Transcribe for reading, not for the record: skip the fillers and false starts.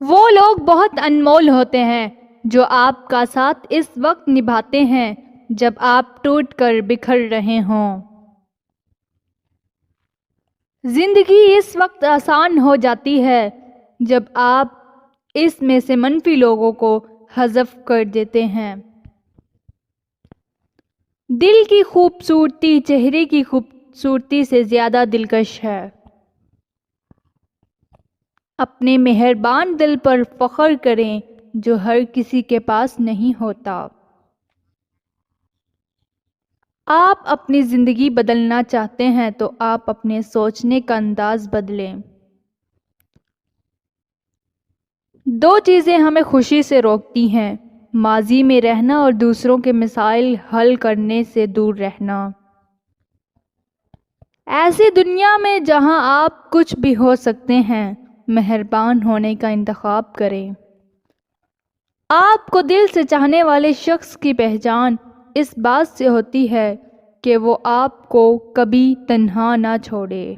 وہ لوگ بہت انمول ہوتے ہیں جو آپ کا ساتھ اس وقت نبھاتے ہیں جب آپ ٹوٹ کر بکھر رہے ہوں۔ زندگی اس وقت آسان ہو جاتی ہے جب آپ اس میں سے منفی لوگوں کو حذف کر دیتے ہیں۔ دل کی خوبصورتی چہرے کی خوبصورتی سے زیادہ دلکش ہے۔ اپنے مہربان دل پر فخر کریں جو ہر کسی کے پاس نہیں ہوتا۔ آپ اپنی زندگی بدلنا چاہتے ہیں تو آپ اپنے سوچنے کا انداز بدلیں۔ دو چیزیں ہمیں خوشی سے روکتی ہیں، ماضی میں رہنا اور دوسروں کے مسائل حل کرنے سے دور رہنا۔ ایسی دنیا میں جہاں آپ کچھ بھی ہو سکتے ہیں، مہربان ہونے کا انتخاب کریں۔ آپ کو دل سے چاہنے والے شخص کی پہچان اس بات سے ہوتی ہے کہ وہ آپ کو کبھی تنہا نہ چھوڑے۔